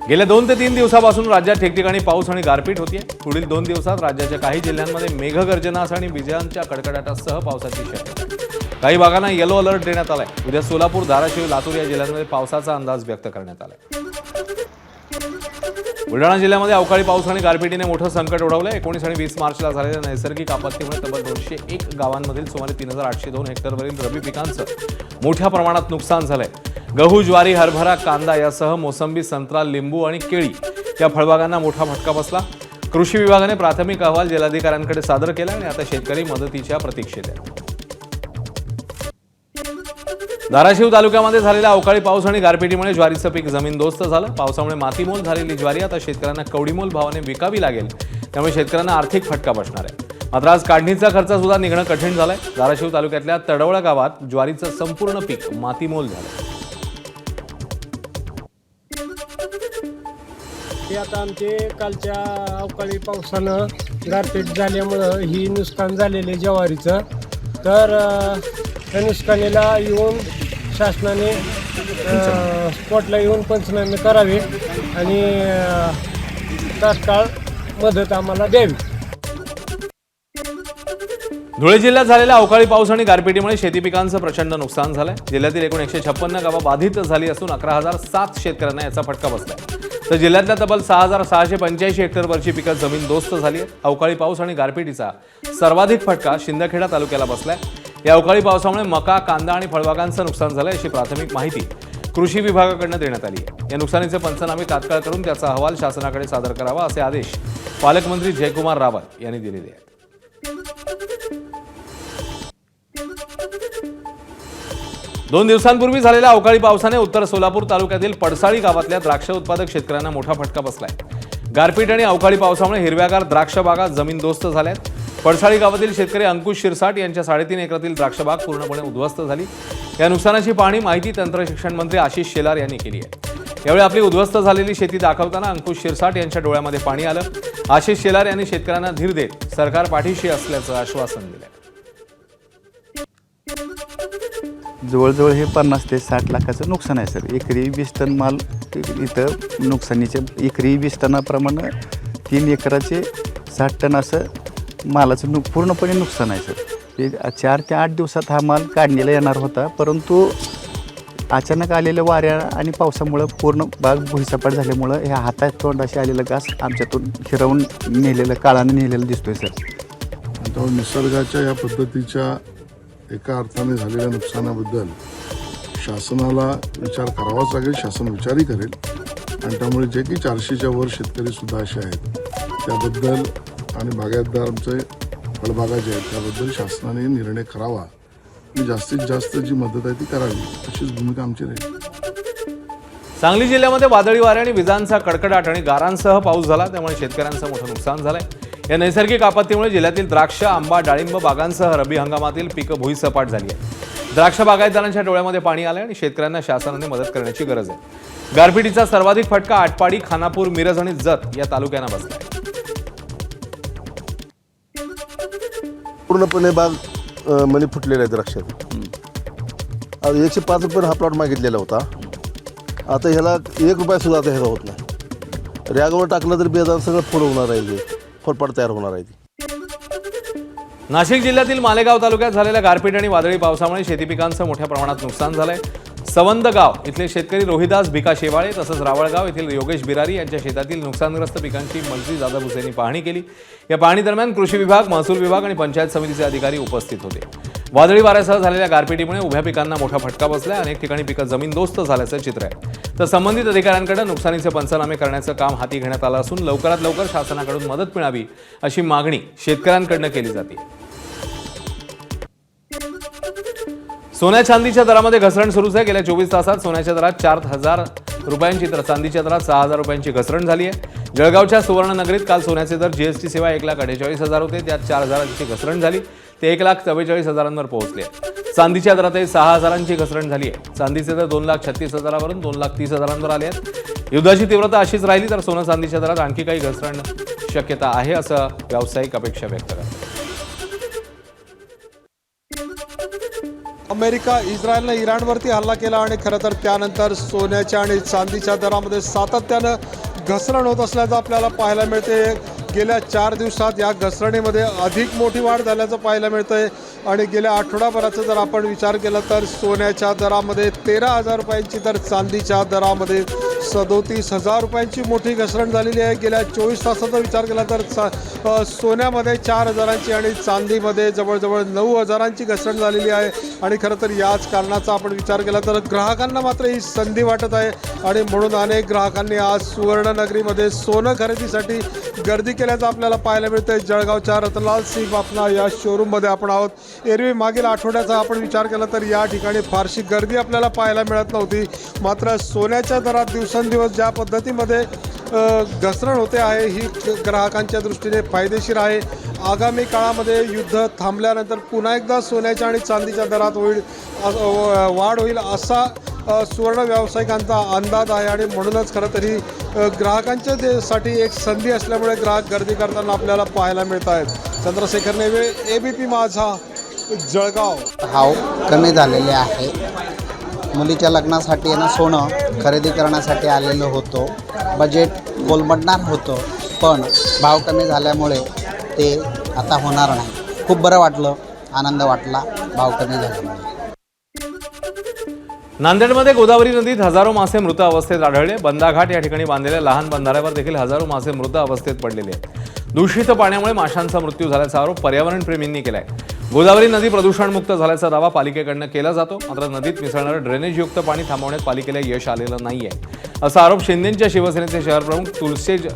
गेल्या 2 ते 3 दिवसापासून राज्यात ठिकठिकाणी पाऊस आणि गारपीट होतीये। पुढील 2 दिवसात राज्याच्या काही जिल्ह्यांमध्ये मेघगर्जनासह आणि विजांच्या कडकडाटासह पावसाची शक्यता आहे। काही भागांना येलो अलर्ट देण्यात आलाय। उद्या सोलापूर, धाराशिव, लातूर या जिल्ह्यांमध्ये पावसाचा अंदाज व्यक्त करण्यात आलाय। बुलढाणा जिल्ह्यामध्ये अवकाळी पाऊस आणि गारपिटीने मोठं संकट ओढवलंय। 19 आणि 20 मार्चला झालेल्या नैसर्गिक आपत्तीमुळे तब्बल 201 गावांमधील सुमारे 3802 हेक्टरवरील रब्बी पिकांचं मोठ्या प्रमाणात नुकसान झालंय। गहू, ज्वारी, हरभरा, कांदा यासह मोसंबी, संत्रा, लिंबू आणि केळी या फळबागांना मोठा फटका बसला। कृषी विभागाने प्राथमिक अहवाल जिल्हाधिकाऱ्यांकडे सादर केला आणि आता शेतकरी मदतीच्या प्रतीक्षेत आहेत। धाराशिव तालुक्यामध्ये झालेल्या अवकाळी पाऊस आणि गारपिटीमुळे ज्वारीचं पीक जमीनदोस्त झालं। पावसामुळे मातीमोल झालेली ज्वारी आता शेतकऱ्यांना कवडीमोल भावाने विकावी लागेल, त्यामुळे शेतकऱ्यांना आर्थिक फटका बसणार आहे। मात्र आज काढणीचा खर्च सुद्धा निघणं कठीण झालंय। धाराशिव तालुक्यातल्या तडवळ गावात ज्वारीचं संपूर्ण पीक मातीमोल झालं। आता आमचे कालच्या अवकाळी पावसानं गारपीट झाल्यामुळं ही नुकसान झालेले ज्वारीचं, तर त्या नुकसानीला येऊन शासनाने स्पॉटला येऊन पंचनामे करावे आणि तात्काळ मदत आम्हाला द्यावी। धुळे जिल्ह्यात झालेल्या अवकाळी पाऊस आणि गारपिटीमुळे शेती पिकांचं प्रचंड नुकसान झालंय। जिल्ह्यातील एकूण 156 गावं बाधित झाली असून 11,007 शेतकऱ्यांना याचा फटका बसलाय। तर जिल्ह्यातल्या तब्बल 6,685 हेक्टरवरची पिकं जमीनदोस्त झाली आहेत। अवकाळी पाऊस आणि गारपिटीचा सर्वाधिक फटका शिंदखेडा तालुक्याला बसलाय। या अवकाळी पावसामुळे मका, कांदा आणि फळबागांचं नुकसान झालंय अशी प्राथमिक माहिती कृषी विभागाकडून देण्यात आली आहे। या नुकसानीचे पंचनामे तात्काळ करून त्याचा अहवाल शासनाकडे सादर करावा असे आदेश पालकमंत्री जयकुमार रावल यांनी दिलेले आहेत। 2 दिवसांपूर्वी झालेल्या अवकाळी पावसाने उत्तर सोलापूर तालुक्यातील पडसाळी गावातल्या द्राक्ष उत्पादक शेतकऱ्यांना मोठा फटका बसलाय। गारपीट आणि अवकाळी पावसामुळे हिरव्यागार द्राक्ष बागा जमीनदोस्त झाल्यात। पडसाळी गावातील शेतकरी अंकुश शिरसाट यांच्या 3.5 एकरातील द्राक्ष बाग पूर्णपणे उद्ध्वस्त झाली। या नुकसानाची पाहणी माहिती तंत्रशिक्षण मंत्री आशिष शेलार यांनी केली आहे। यावेळी आपली उद्ध्वस्त झालेली शेती दाखवताना अंकुश शिरसाट यांच्या डोळ्यामध्ये पाणी आलं। आशिष शेलार यांनी शेतकऱ्यांना धीर देत सरकार पाठीशी असल्याचं आश्वासन दिलं। जवळजवळ हे 50 ते 60 लाखाचं नुकसान आहे सर। एकरी 20 टन माल इथं नुकसानीचे, एकरी 20 टनाप्रमाणे 3 एकराचे 60 टन असं मालाचं पूर्णपणे नुकसान आहे सर। हे 4 ते 8 दिवसात हा माल काढणीला येणार होता, परंतु अचानक आलेल्या वाऱ्या आणि पावसामुळं पूर्ण बाग भुईसपाट झाल्यामुळं ह्या हातात तोंडाशी आलेलं घास आमच्यातून हिरवून नेलेलं, काळानं नेलेलं दिसतोय सर। तो निसर्गाच्या या पद्धतीच्या एका अर्थाने झालेल्या नुकसानाबद्दल शासनाला विचार करावाच लागेल। शासन विचारही करेल आणि त्यामुळे जे की 400च्या वर शेतकरी सुद्धा असे आहेत त्याबद्दल आणि बागायतदारांचे फळबागा जे आहेत त्याबद्दल शासनाने निर्णय करावा आणि जास्तीत जास्त जी मदत आहे ती करावी, अशीच भूमिका आमची राहील। सांगली जिल्ह्यामध्ये वादळी वारे आणि विजांचा कडकडाट आणि गारांसह पाऊस झाला, त्यामुळे शेतकऱ्यांचं मोठं नुकसान झालंय। या नैसर्गिक आपत्तीमुळे जिल्ह्यातील द्राक्ष, आंबा, डाळिंब बागांसह रब्बी हंगामातील पिकं भुईसपाट झाली आहेत। द्राक्ष बागायतदारांच्या डोळ्यामध्ये पाणी आलंय आणि शेतकऱ्यांना शासनाने मदत करण्याची गरज आहे। गारपिटीचा सर्वाधिक फटका आटपाडी, खानापूर, मिरज आणि जत या तालुक्यांना बसलाय। पूर्णपणे बाग मनी फुटलेले आहेत द्राक्षात। 105 रुपये हा प्लॉट मागितलेला होता, आता ह्याला 1 रुपया सुद्धा आता ह्याचा होत नाही। रॅगवर टाकलं तर बेदान सगळं फुल होणार आहे, फळपाट तयार होणार आहे। नाशिक जिल्ह्यातील मालेगाव तालुक्यात झालेल्या गारपीट आणि वादळी पावसामुळे शेती पिकांचं मोठ्या प्रमाणात नुकसान झालंय। सवंद गाव इथले शेतकरी रोहिदास भिका शेवाळे तसंच रावळगाव येथील योगेश बिरारी यांच्या शेतातील नुकसानग्रस्त पिकांची मंत्री दादा भुसे यांनी पाहणी केली। या पाहणी दरम्यान कृषी विभाग, महसूल विभाग आणि पंचायत समितीचे अधिकारी उपस्थित होते। वादळी वाऱ्यासह झालेल्या गारपिटीमुळे उभ्या पिकांना मोठा फटका बसलाय। अनेक ठिकाणी पिकं जमीनदोस्त झाल्याचं चित्र आहे। तर संबंधित अधिकाऱ्यांकडे नुकसानीचे पंचनामे करण्याचं काम हाती घेण्यात आलं असून लवकरात लवकर शासनाकडून मदत मिळावी अशी मागणी शेतकऱ्यांकडून केली जाते। सोन्या चांदीच्या दरामध्ये घसरण सुरूच आहे। गेल्या 24 तासात सोन्याच्या दरात 4,000 रुपयांची तर चांदीच्या दरात 6,000 रुपयांची घसरण झाली आहे। जळगावच्या सुवर्णनगरीत काल सोन्याचे दर जीएसटी शिवाय 1,48,000 होते, त्यात 4,000ची घसरण झाली, ते 1,44,000 पोहोचले। चांदीच्या दरातही 6,000ची घसरण झाली आहे। चांदीचे दर 2,36,000वरून 2,30,000 आले आहेत। युद्धाची तीव्रता अशीच राहिली तर सोनं चांदीच्या दरात आणखी काही घसरण शक्यता आहे असं व्यावसायिक अपेक्षा व्यक्त करतात। अमेरिका इस्रायलनं इराणवरती हल्ला केला आणि खरं तर त्यानंतर सोन्याच्या आणि चांदीच्या दरामध्ये सातत्यानं घसरण होत असल्याचं आपल्याला पाहायला मिळते. गेल्या 4 दिवसात या घसरणीमध्ये अधिक मोठी वाढ झाल्याचं पाहायला मिळतं आहे आणि गेल्या आठवडाभराचा जर आपण विचार केला तर सोन्याच्या दरामध्ये 13,000 रुपयांची तर चांदीच्या दरामध्ये 37,000 रुपयांची मोठी घसरण झालेली आहे. गेल्या 24 तासाचा विचार केला तर सोन्यामध्ये 4,000ची आणि चांदीमध्ये जवळजवळ 9,000ची घसरण झालेली आहे. आणि खरं तर याच कारणाचा आपण विचार केला तर ग्राहकांना मात्र ही संधी वाटत आहे आणि म्हणून अनेक ग्राहकांनी आज सुवर्णनगरीमध्ये सोनं खरेदीसाठी गर्दी केल्याचं आपल्याला पाहायला मिळतं. जळगावच्या रतनलाल सिंग बापना या शोरूममध्ये आपण आहोत. एरवी मागील आठवड्याचा आपण विचार केला तर या ठिकाणी फारशी गर्दी आपल्याला पाहायला मिळत नव्हती. मात्र सोन्याच्या दरात दिवसेंदिवस ज्या पद्धतीमध्ये घसरण होते आहे ही ग्राहकांच्या दृष्टीने फायदेशीर आहे. आगामी काळामध्ये युद्ध थांबल्यानंतर पुन्हा एकदा सोन्याच्या आणि चांदीच्या दरात वाढ होईल असा सुवर्ण व्यावसायिकांचा अंदाज आहे आणि म्हणूनच खरं तरी ग्राहकांच्या साठी एक संधी असल्यामुळे ग्राहक गर्दी करताना आपल्याला पाहायला मिळत आहेत. चंद्रशेखर नेवे, ABP माझा, जळगाव. भाव कमी झालेले आहे. मुलीच्या लग्नासाठी ना सोनं खरेदी करण्यासाठी आलेलो होतो. बजेट कोलमडणार होतं पण भाव कमी झाल्यामुळे ते आता होणार नाही. खूप बरं वाटलं, आनंद वाटला भाव कमी झाल्यामुळे. नांदेडमध्ये गोदावरी नदीत हजारो मासे मृत अवस्थेत आढळले. बंदाघाट या ठिकाणी बांधलेल्या लहान बंधाऱ्यावर देखील हजारो मासे मृत अवस्थेत पडलेले आहेत. दूषित पाण्यामुळे माशांचा मृत्यू झाल्याचा आरोप पर्यावरणप्रेमींनी केलाय. गोदावरी नदी प्रदूषणमुक्त झाल्याचा दावा पालिकेकडनं केला जातो. मात्र नदीत मिसळणारं ड्रेनेजयुक्त पाणी थांबवण्यात पालिकेला यश आलेलं नाहीये असा आरोप शिंदेंच्या शिवसेनेचे शहरप्रमुख तुलसेज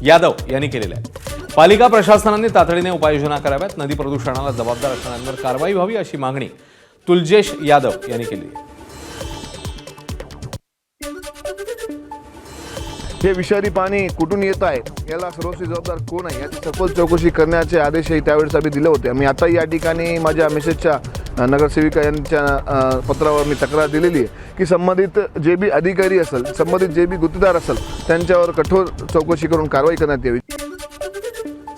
यादव यांनी केलेला आहे. पालिका प्रशासनाने तातडीने उपाययोजना कराव्यात. नदी प्रदूषणाला जबाबदार असणाऱ्यांवर कारवाई व्हावी अशी मागणी तुलजेश यादव यांनी केली आहे. हे विषारी पाणी कुठून येत आहे याला सर्वस्वी जबाबदार कोण आहे याची सखोल चौकशी करण्याचे आदेशही त्यावेळेस आम्ही दिले होते. मी आता या ठिकाणी माझ्या मिसेसच्या नगरसेविका यांच्या पत्रावर मी तक्रार दिलेली आहे की संबंधित जे बी अधिकारी असेल, संबंधित जे बी गुत्तेदार असेल त्यांच्यावर कठोर चौकशी करून कारवाई करण्यात यावी.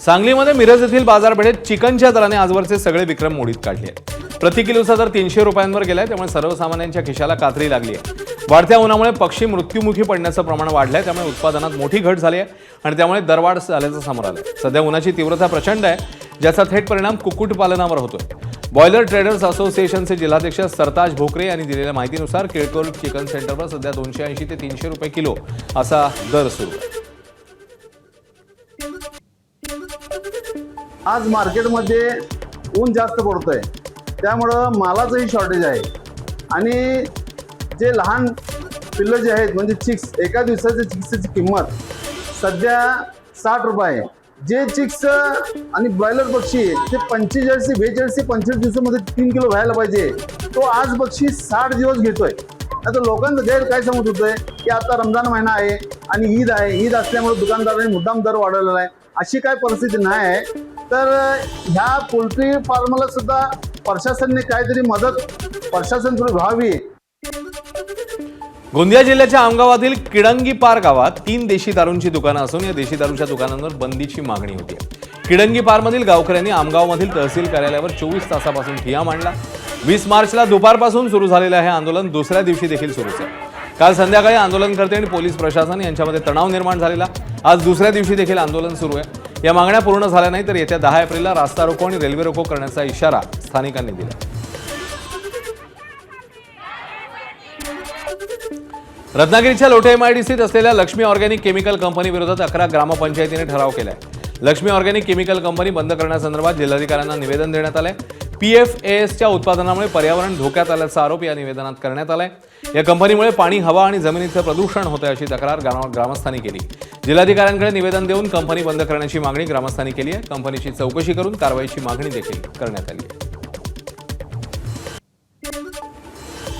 सांगलीमध्ये मिरज येथील बाजारपेठेत चिकनच्या दराने आजवरचे सगळे विक्रम मोडीत काढले आहेत. प्रति किलोचा दर 300 रुपयांवर गेलाय. त्यामुळे सर्वसामान्यांच्या खिशाला कात्री लागली आहे. वाढत्या उन्हामुळे पक्षी मृत्युमुखी पडण्याचं प्रमाण वाढलंय. त्यामुळे उत्पादनात मोठी घट झाली आहे आणि त्यामुळे दरवाढ झाल्याचं समोर आलंय. सध्या उन्हाची तीव्रता प्रचंड आहे ज्याचा थेट परिणाम कुक्कुटपालनावर होतोय. बॉयलर ट्रेडर्स असोसिएशनचे जिल्हाध्यक्ष सरताज भोकरे यांनी दिलेल्या माहितीनुसार केळकोर चिकन सेंटरवर सध्या 280 ते 300 रुपये किलो असा दर सुरू आहे. आज मार्केटमध्ये ऊन जास्त पडतंय त्यामुळं मालाचंही शॉर्टेज आहे आणि जे लहान पिल्लं जे आहेत म्हणजे चिक्स, एका दिवसाच्या चिक्सची किंमत सध्या 60 रुपये आहे. जे चिक्स आणि ब्रॉयलर पक्षी ते 45 ते 42 ते 25 दिवसामध्ये 3 किलो व्हायला पाहिजे, तो आज पक्षी 60 दिवस घेतोय. आता लोकांचं गैर काय समजत होतंय की आता रमजान महिना आहे आणि ईद आहे, ईद असल्यामुळे दुकानदारांनी मुद्दाम दर वाढवलेला आहे. अशी काय परिस्थिती नाही आहे. तर ह्या पोल्ट्री फार्मला सुद्धा प्रशासनाने काहीतरी मदत प्रशासन थोडी व्हावी. गोंदिया जिल्ह्याच्या आमगावातील किडंगी पार गावात 3 देशी दारूंची दुकानं असून या देशी दारूच्या दुकानांवर बंदीची मागणी होती. किडंगी पारमधील गावकऱ्यांनी आमगावमधील तहसील कार्यालयावर 24 तासापासून ठिय्या मांडला. 20 मार्चला दुपारपासून सुरू झालेलं हे आंदोलन दुसऱ्या दिवशी देखील सुरूच आहे. काल संध्याकाळी आंदोलनकर्ते आणि पोलीस प्रशासन यांच्यामध्ये तणाव निर्माण झालेला. आज दुसऱ्या दिवशी देखील आंदोलन सुरू आहे. या मागण्या पूर्ण झाल्या नाही तर येत्या 10 एप्रिलला रास्ता रोको आणि रेल्वे रोको करण्याचा इशारा स्थानिकांनी दिला. रत्नागिरीच्या लोटे MIDCत असलेल्या लक्ष्मी ऑर्गॅनिक केमिकल कंपनी विरोधात 11 ग्रामपंचायतीने ठराव केलाय. लक्ष्मी ऑर्गॅनिक केमिकल कंपनी बंद करण्यासंदर्भात जिल्हाधिकाऱ्यांना निवेदन देण्यात आलंय. PFASच्या उत्पादनामुळे पर्यावरण धोक्यात आल्याचा आरोप या निवेदनात करण्यात आलाय. या कंपनीमुळे पाणी, हवा आणि जमिनीचं प्रदूषण होतंय अशी तक्रार ग्रामस्थांनी केली. जिल्हाधिकाऱ्यांकडे निवेदन देऊन कंपनी बंद करण्याची मागणी ग्रामस्थांनी केली आहे. कंपनीची चौकशी करून कारवाईची मागणी देखील करण्यात आली आहे.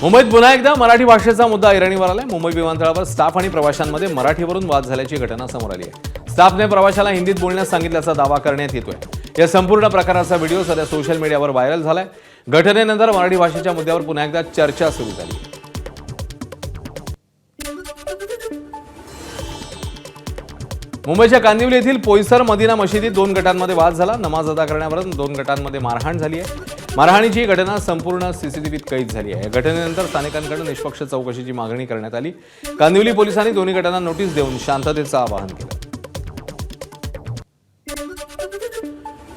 मुंबईत पुन्हा एकदा मराठी भाषेचा मुद्दा ऐरणीवर आलाय. मुंबई विमानतळावर स्टाफ आणि प्रवाशांमध्ये मराठीवरून वाद झाल्याची घटना समोर आली आहे. स्टाफने प्रवाशाला हिंदीत बोलण्यास सांगितल्याचा दावा करण्यात येतोय. या संपूर्ण प्रकाराचा व्हिडिओ सध्या सोशल मीडियावर व्हायरल झालाय. घटनेनंतर मराठी भाषेच्या मुद्द्यावर पुन्हा एकदा चर्चा सुरू झाली. मुंबईच्या कांदिवली येथील पोईसर मदिना मशिदीत 2 गटांमध्ये वाद झाला. नमाज अदा करण्यावरून 2 गटांमध्ये मारहाण झाली आहे. मारहाणीची ही घटना संपूर्ण सीसीटीव्हीत कैद झाली आहे. या घटनेनंतर स्थानिकांकडून निष्पक्ष चौकशीची मागणी करण्यात आली. कांदिवली पोलिसांनी दोन्ही घटनांना नोटीस देऊन शांततेचं आवाहन केलं.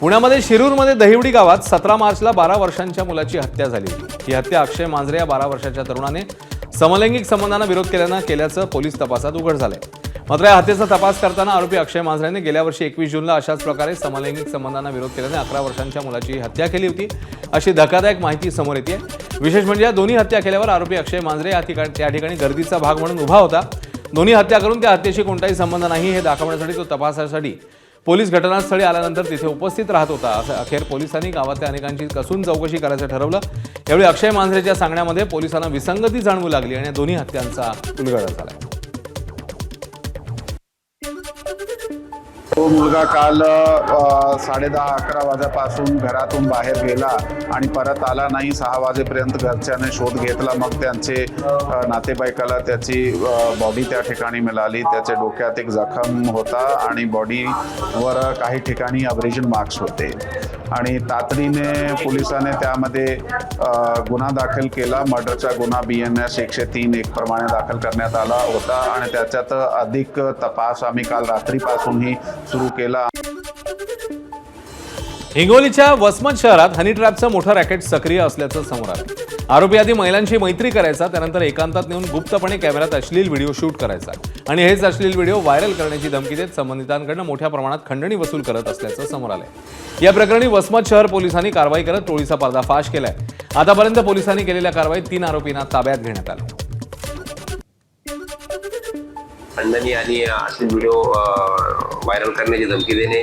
पुण्यामध्ये शिरूरमध्ये दहिवडी गावात 17 मार्चला 12 वर्षांच्या मुलाची हत्या झाली होती. ही हत्या अक्षय मांजरे या 12 वर्षाच्या तरुणाने समलैंगिक संबंधांना विरोध केल्याचं पोलीस तपासात उघड झालंय. मात्र या हत्येचा तपास करताना आरोपी अक्षय मांजरेने गेल्या वर्षी 21 जूनला अशाच प्रकारे समलैंगिक संबंधांना विरोध केल्याने 11 वर्षांच्या मुलाची हत्या केली होती अशी धक्कादायक माहिती समोर येते. विशेष म्हणजे या दोन्ही हत्या केल्यावर आरोपी अक्षय मांजरे त्या ठिकाणी गर्दीचा भाग म्हणून उभा होता. दोन्ही हत्या करून त्या हत्येशी कोणताही संबंध नाही हे दाखवण्यासाठी तो तपासासाठी पोलीस घटनास्थळी आल्यानंतर तिथे उपस्थित राहत होता. असं अखेर पोलिसांनी गावातल्या अनेकांची कसून चौकशी करायचं ठरवलं. यावेळी अक्षय मांजरेच्या सांगण्यामध्ये पोलिसांना विसंगती जाणवू लागली आणि दोन्ही हत्यांचा उलगडा झाला. तो मुलगा काल 10:30-11 वाजेपासून घरातून बाहेर गेला आणि परत आला नाही. 6 वाजेपर्यंत घरच्याने शोध घेतला. मग त्यांचे नातेवाईकाला त्याची बॉडी त्या ठिकाणी मिळाली. त्याच्या डोक्यात एक जखम होता आणि बॉडीवर काही ठिकाणी अब्रेजन मार्क्स होते आणि तातडीने पोलिसांनी त्यामध्ये गुन्हा दाखल केला. मर्डरचा गुन्हा BNS 103(1) प्रमाणे दाखल करण्यात आला होता आणि त्याच्यात अधिक तपास आम्ही काल रात्रीपासूनही सुरू केला. हिंगोलीच्या वसमत शहरात हनी ट्रॅपचं मोठं रॅकेट सक्रिय असल्याचं समोर आलं. आरोपी आधी महिलांशी मैत्री करायचा, त्यानंतर एकांतात नेऊन गुप्तपणे कॅमेऱ्यात अश्लील व्हिडिओ शूट करायचा आणि हेच अश्लील व्हिडिओ व्हायरल करण्याची धमकी देत संबंधितांकडून मोठ्या प्रमाणात खंडणी वसूल करत असल्याचं समोर आलंय. या प्रकरणी वसमत शहर पोलिसांनी कारवाई करत टोळीचा पर्दाफाश केलाय. आतापर्यंत पोलिसांनी केलेल्या कारवाईत 3 आरोपींना ताब्यात घेण्यात आले. खंडणी आणि असे व्हिडिओ व्हायरल करण्याची धमकी देणे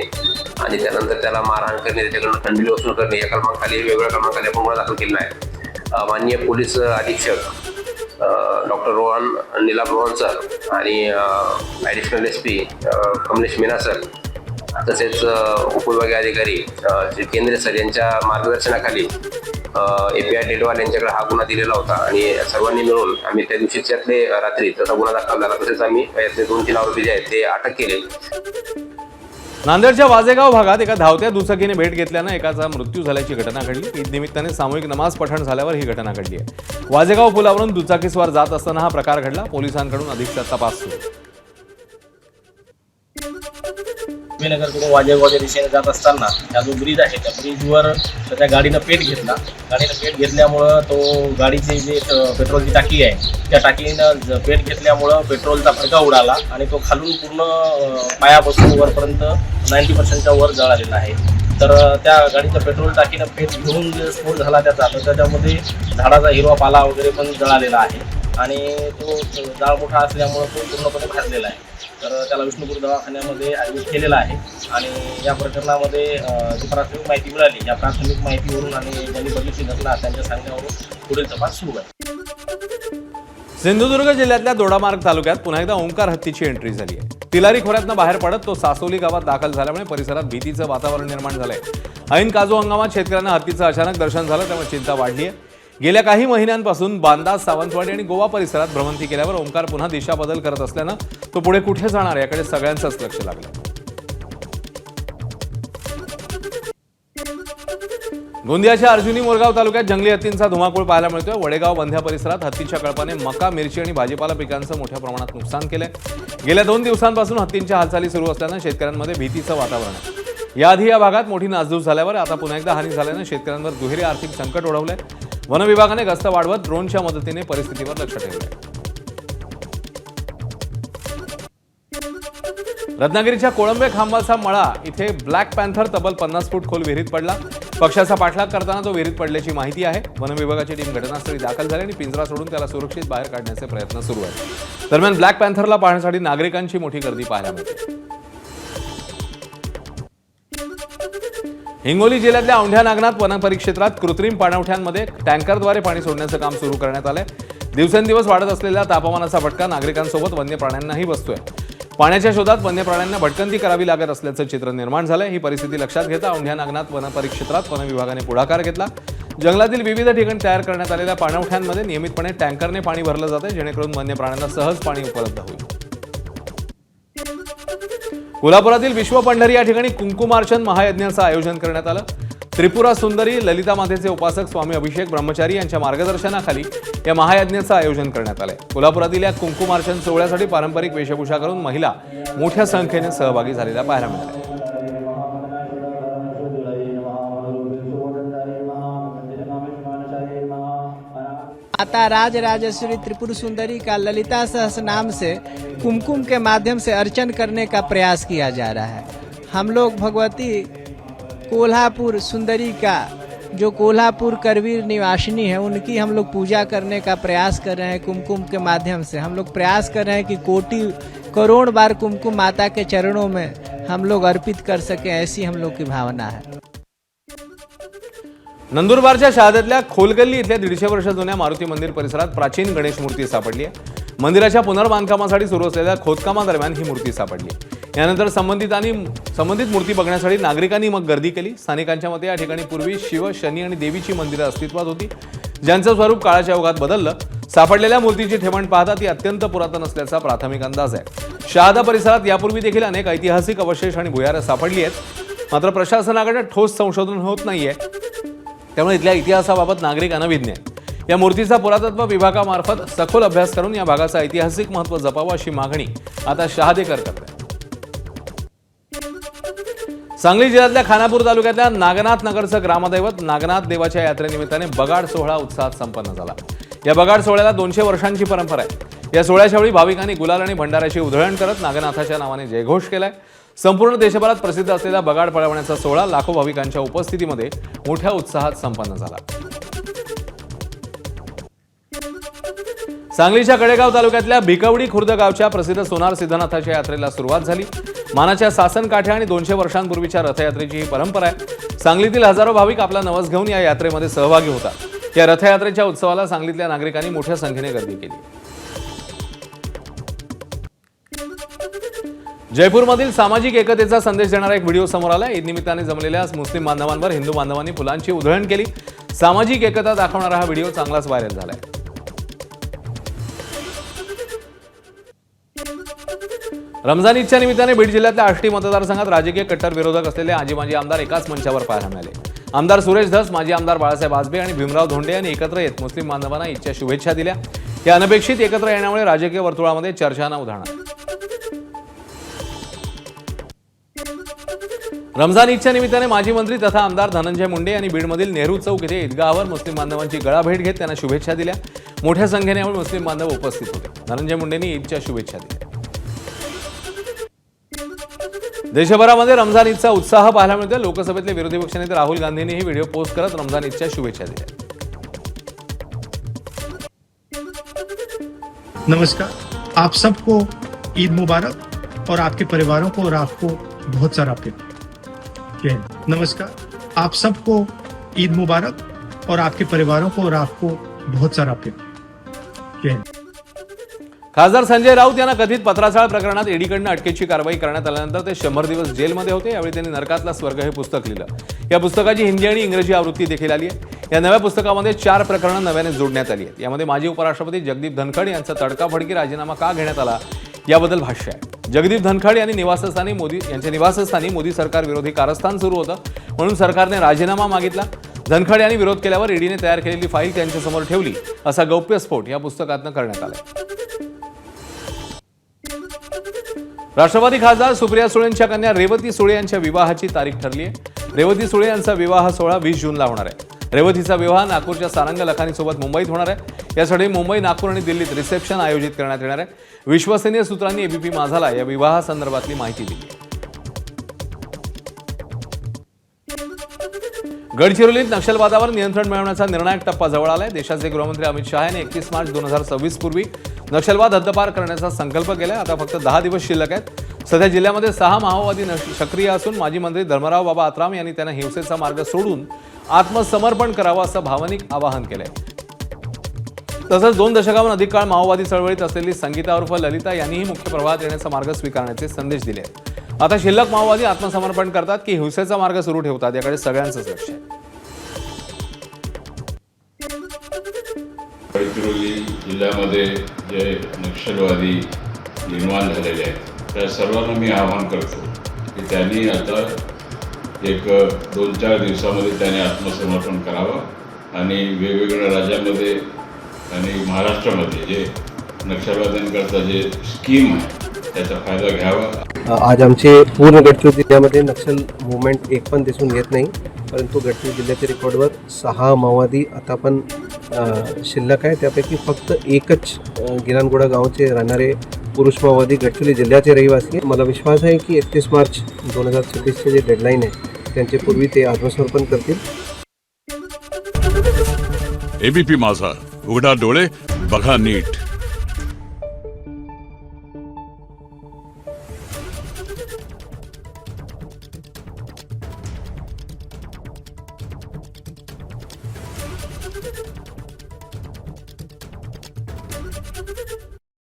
आणि त्यानंतर त्याला मारहाण करणे, त्याच्याकडून खंडणी वसूल करणे या क्रमांकाखाली वेगवेगळ्या क्रमांकाने आपण गुन्हा दाखल केला आहे. माननीय पोलीस अधीक्षक डॉक्टर रोहन नीलाभ रोहन सर आणि additional SP Kamlesh Meena sir तसेच उपविभागीय अधिकारी श्री केंद्रे सर यांच्या मार्गदर्शनाखाली API डेटवाल यांच्याकडे हा गुन्हा दिलेला होता आणि सर्वांनी मिळून आम्ही त्या दिवशीच्यातले रात्री तसा गुन्हा दाखल झाला. तसेच आम्ही यातले 2-3 आरोपी जे आहेत ते अटक केले. नांदेडच्या वाजेगाव भागात एका धावत्या दुचाकीने भेट घेतल्यानं एकाचा मृत्यू झाल्याची घटना घडली. ईद निमित्ताने सामूहिक नमाज पठण झाल्यावर ही घटना घडली आहे. वाजेगाव पुलावरून दुचाकीस्वार जात असताना हा प्रकार घडला. पोलिसांकडून अधिकचा तपास सुरू. नगरकडून वाजेगावच्या दिशेने जात असताना हा जो ब्रिज आहे त्या ब्रिजवर त्या गाडीनं पेट घेतला. गाडीनं पेट घेतल्यामुळं तो गाडीची जे पेट्रोलची टाकी आहे त्या टाकीनं पेट घेतल्यामुळं पेट्रोलचा भडका उडाला आणि तो खालून पूर्ण पायापासून वरपर्यंत 90%च्या वर जळालेला आहे. तर त्या गाडीच्या पेट्रोल टाकीनं पेट घेऊन जे स्फोट झाला त्याचा, तर त्याच्यामध्ये झाडाचा हिरवा पाला वगैरे पण जळालेला आहे आणि तो जाळ मोठा असल्यामुळं तो पूर्णपणे भाजलेला आहे. तर त्याला विष्णुपूर दवाखान्यामध्ये ॲडमिट केलेला आहे आणि या प्रकरणामध्ये जी प्राथमिक माहिती मिळाली या प्राथमिक माहितीवरून आणि ज्यांनी बघितली घटना त्यांच्या सांगण्यावरून पुढील तपास सुरू आहे. सिंधुदुर्ग जिल्ह्यातल्या दोडामार्ग तालुक्यात पुन्हा एकदा ओंकार हत्तीची एंट्री झाली आहे. तिलारी खोऱ्यातनं बाहेर पडत तो सासोली गावात दाखल झाल्यामुळे परिसरात भीतीचं वातावरण निर्माण झालंय. ऐन काजू हंगामात शेतकऱ्यांना हत्तीचं अचानक दर्शन झालं, त्यामुळे चिंता वाढली आहे. गेल्या काही महिन्यांपासून बांदा, सावंतवाडी आणि गोवा परिसरात भ्रमंती केल्यावर ओंकार पुन्हा दिशा बदल करत असल्यानं तो पुढे कुठे जाणार याकडे सगळ्यांचंच लक्ष लागलं. गोंदियाच्या अर्जुनी मोरगाव तालुक्यात जंगली हत्तींचा धुमाकूळ पाहायला मिळतोय. वडेगाव बंध्या परिसरात हत्तीच्या कळपाने मका, मिरची आणि भाजीपाला पिकांचं मोठ्या प्रमाणात नुकसान केलंय. गेल्या 2 दिवसांपासून हत्तींच्या हालचाली सुरू असल्यानं शेतकऱ्यांमध्ये भीतीचं वातावरण आहे. याआधी या भागात मोठी नासधूस झाल्यावर आता पुन्हा एकदा हानी झाल्यानं शेतकऱ्यांवर दुहेरी आर्थिक संकट ओढवलंय. वन विभागाने गस्त वाढवत ड्रोनच्या मदतीने परिस्थितीवर लक्ष ठेवलंय. रत्नागिरीच्या कोळंबे खांबाचा मळा इथे ब्लॅक पॅन्थर तब्बल 50 फूट खोल विहिरीत पडला. पक्षाचा पाठलाग करताना तो विहिरीत पडल्याची माहिती आहे. वन विभागाची टीम घटनास्थळी दाखल झाली आणि पिंजरा सोडून त्याला सुरक्षित बाहेर काढण्याचे प्रयत्न सुरू आहेत. दरम्यान ब्लॅक पॅन्थरला पाहण्यासाठी नागरिकांची मोठी गर्दी पाहायला मिळते. हिंगोली जिल्ह्यातल्या औंढ्या नागनाथ वन परिक्षेत्रात कृत्रिम पाणवठ्यांमध्ये टँकरद्वारे पाणी सोडण्याचं काम सुरू करण्यात आलंय. दिवसेंदिवस वाढत असलेल्या तापमानाचा फटका नागरिकांसोबत वन्य प्राण्यांनाही बसतोय. पाण्याच्या शोधात वन्य प्राण्यांना भटकंती करावी लागत असल्याचं चित्र निर्माण झालंय. ही परिस्थिती लक्षात घेता औंढ्या नागनाथ वन परिक्षेत्रात वन विभागाने पुढाकार घेतला. जंगलातील विविध ठिकाणी तयार करण्यात आलेल्या पाणवठ्यांमध्ये नियमितपणे टँकरने पाणी भरलं जाते, जेणेकरून वन्य प्राण्यांना सहज पाणी उपलब्ध होईल. कोल्हापुरातील विश्व पंढरी या ठिकाणी कुंकुमार्चन महायज्ञाचं आयोजन करण्यात आलं. त्रिपुरा सुंदरी ललिता मातेचे उपासक स्वामी अभिषेक ब्रह्मचारी यांच्या मार्गदर्शनाखाली या महायज्ञाचं आयोजन करण्यात आलंय। कोल्हापुरातील या कुंकुमार्चन सोहळ्यासाठी पारंपरिक वेशभूषा करून महिला मोठ्या संख्येने सहभागी झालेल्या पाहायला मिळाल्या। माता राज राजेश्वरी त्रिपुर सुंदरी का ललिता सहस्र नाम से कुमकुम के माध्यम से अर्चन करने का प्रयास किया जा रहा है। हम लोग भगवती कोल्हापुर सुंदरी का जो कोल्हापुर करवीर निवासिनी है उनकी हम लोग पूजा करने का प्रयास कर रहे हैं। कुमकुम के माध्यम से हम लोग प्रयास कर रहे हैं कि कोटि करोड़ बार कुमकुम माता के चरणों में हम लोग अर्पित कर सकें, ऐसी हम लोग की भावना है। नंदुरबारच्या शहाद्यातल्या खोलगल्ली इथल्या 150 वर्ष जुन्या मारुती मंदिर परिसरात प्राचीन गणेश मूर्ती सापडली आहे। मंदिराच्या पुनर्बांधकामासाठी सुरू असलेल्या खोदकामादरम्यान ही मूर्ती सापडली। यानंतर संबंधित मूर्ती बघण्यासाठी नागरिकांनी मग गर्दी केली। स्थानिकांच्या मते या ठिकाणी पूर्वी शिव, शनी आणि देवीची मंदिरं अस्तित्वात होती, ज्यांचं स्वरूप काळाच्या ओघात बदललं। सापडलेल्या मूर्तीची ठेवण पाहता ती अत्यंत पुरातन असल्याचा प्राथमिक अंदाज आहे। शहादा परिसरात यापूर्वी देखील अनेक ऐतिहासिक अवशेष आणि भुयारं सापडली आहेत, मात्र प्रशासनाकडे ठोस संशोधन होत नाहीये, त्यामुळे इथल्या इतिहासाबाबत नागरिक अनभिज्ञ आहेत। या मूर्तीचा पुरातत्व विभागामार्फत सखोल अभ्यास करून या भागाचं ऐतिहासिक महत्त्व जपावं अशी मागणी आता शहादेकर करतात। सांगली जिल्ह्यातल्या खानापूर तालुक्यातल्या नागनाथ नगरचं ग्रामदैवत नागनाथ देवाच्या यात्रेनिमित्ताने बगाड सोहळा उत्साहात संपन्न झाला। या बगाड सोहळ्याला 200 वर्षांची परंपरा आहे। या सोहळ्याच्या वेळी भाविकांनी गुलाल आणि भंडाऱ्याची उधळण करत नागनाथाच्या नावाने जयघोष केलाय। संपूर्ण देशभरात प्रसिद्ध असलेला बगाड पळवण्याचा सोहळा लाखो भाविकांच्या उपस्थितीमध्ये मोठ्या उत्साहात संपन्न झाला। सांगलीच्या कडेगाव तालुक्यातल्या भिकवडी खुर्द गावच्या प्रसिद्ध सोनार सिद्धनाथाच्या यात्रेला सुरुवात झाली। मानाच्या सासन काठ्या आणि 200 वर्षांपूर्वीच्या रथयात्रेची ही परंपरा आहे। सांगलीतील हजारो भाविक आपला नवस घेऊन या यात्रेमध्ये सहभागी होतात। या रथयात्रेच्या उत्सवाला सांगलीतल्या नागरिकांनी मोठ्या संख्येने गर्दी केली। जयपूरमधील सामाजिक एकतेचा संदेश देणारा एक व्हिडिओ समोर आला। ईद निमित्ताने जमलेल्या मुस्लिम बांधवांवर हिंदू बांधवांनी फुलांची उधळण केली। सामाजिक एकता दाखवणारा हा व्हिडिओ चांगलाच व्हायरल झालाय। रमजान ईदच्या निमित्ताने बीड जिल्ह्यातल्या आष्टी मतदारसंघात राजकीय कट्टर विरोधक असलेले आजी माजी आमदार एकाच मंचावर पाहायला मिळाले। आमदार सुरेश धस, माजी आमदार बाळासाहेब आजबे आणि भीमराव धोंडे यांनी एकत्र येत मुस्लिम बांधवांना ईदच्या शुभेच्छा दिल्या। या अनपेक्षित एकत्र येण्यामुळे राजकीय वर्तुळामध्ये चर्चांना उधाण आलं। रमजान ईदच्या निमित्ताने माजी मंत्री तथा आमदार धनंजय मुंडे यांनी बीडमधील नेहरू चौक येथे ईदगाहावर मुस्लिम बांधवांची गळाभेट घेत त्यांना शुभेच्छा दिल्या। मोठ्या संख्येने यावेळी मुस्लिम बांधव उपस्थित होते। धनंजय मुंडेंनी ईदच्या शुभेच्छा दिल्या। देशभरामध्ये रमजान ईदचा उत्साह पाहायला मिळतोय। लोकसभेतले विरोधी पक्षनेते राहुल गांधींनी ही व्हिडिओ पोस्ट करत रमजान ईदच्या शुभेच्छा दिल्या। नमस्कार, आप सबको ईद मुबारक और आपके परिवारों को और आपको बहुत सारा प्यार। नमस्कार, आप सबको ईद मुबारक और आपके परिवारों को और आपको बहुत सारा प्यार। खासदार संजय राऊत यांना कथित पत्राचाळ प्रकरणात ईडीकडून अटकेची कारवाई करण्यात आल्यानंतर ते 100 दिवस जेलमध्ये होते। यावेळी त्यांनी नरकातला स्वर्ग हे पुस्तक लिहिलं। या पुस्तकाची हिंदी आणि इंग्रजी आवृत्ती देखील आली आहे। या नव्या पुस्तकामध्ये 4 प्रकरणं नव्याने जोडण्यात आली आहेत। यामध्ये माजी उपराष्ट्रपती जगदीप धनखड यांचा तडकाफडकी राजीनामा का घेण्यात आला याबद्दल भाष्य आहे। जगदीप धनखड यांच्या निवासस्थानी मोदी सरकार विरोधी कारस्थान सुरू होतं, म्हणून सरकारने राजीनामा मागितला। धनखड यांनी विरोध केल्यावर ईडीने तयार केलेली फाईल त्यांच्यासमोर ठेवली, असा गौप्यस्फोट या पुस्तकातनं करण्यात आलाय। राष्ट्रवादी खासदार सुप्रिया सुळेंच्या कन्या रेवती सुळे यांच्या विवाहाची तारीख ठरली आहे। रेवती सुळे यांचा विवाह सोहळा 20 जूनला होणार आहे। रेवतीचा विवाह नागपूरच्या सारंग लखानीसोबत मुंबईत होणार आहे। यासाठी मुंबई, नागपूर आणि दिल्लीत रिसेप्शन आयोजित करण्यात येणार आहे। विश्वसनीय सूत्रांनी एबीपी माझाला या विवाहासंदर्भातली माहिती दिली आहे। गडचिरोलीत नक्षलवादावर नियंत्रण मिळवण्याचा निर्णायक टप्पा जवळ आलाय। देशाचे गृहमंत्री अमित शहा यांनी 31 मार्च 2026 पूर्वी नक्षलवाद हद्दपार करण्याचा संकल्प केलाय। आता फक्त 10 दिवस शिल्लक आहेत। सध्या जिल्ह्यामध्ये 6 माओवादी सक्रिय असून माजी मंत्री धर्मराव बाबा आत्राम यांनी त्यांना हिंसेचा मार्ग सोडून आत्मसमर्पण करावं असं भावनिक आवाहन केलंय। तसंच 2 दशकाहून अधिक काळ माओवादी चळवळीत असलेली संगीता उर्फ ललिता यांनीही मुख्य प्रवाहात येण्याचा मार्ग स्वीकारण्याचे संदेश दिले आहेत। आता शिल्लक माओवादी आत्मसमर्पण करतात की हिंसेचा मार्ग सुरू ठेवतात याकडे सगळ्यांचंच लक्ष आहे। गडचिरोली जिल्ह्यामध्ये जे नक्षलवादी निर्माण झालेले आहेत त्या सर्वांना मी आवाहन करतो की त्यांनी आता एक 2-4 दिवसामध्ये त्याने आत्मसमर्पण करावं आणि वेगवेगळ्या राज्यामध्ये आणि महाराष्ट्रामध्ये जे नक्षलवाद्यांकरता जे स्कीम आहे त्याचा फायदा घ्यावा. आज आमचे पूर्ण गडचिरोली जिल्ह्यामध्ये नक्षल मुवमेंट एक पण दिसून येत नाही, परंतु गडचिरोली जिल्ह्याच्या रेकॉर्डवर 6 माओवादी आता पण शिल्लक आहे. त्यापैकी फक्त एकच गिरानगोडा गावचे राहणारे पुरुष माओवादी गडचिरोली जिल्ह्याचे रहिवासी आहे. मला विश्वास आहे की 31 मार्च 2026चे जे डेडलाईन आहे त्यांचे पूर्वी ते आत्मसमर्पण करतील. एबीपी माझा, उघडा डोळे बघा नीट.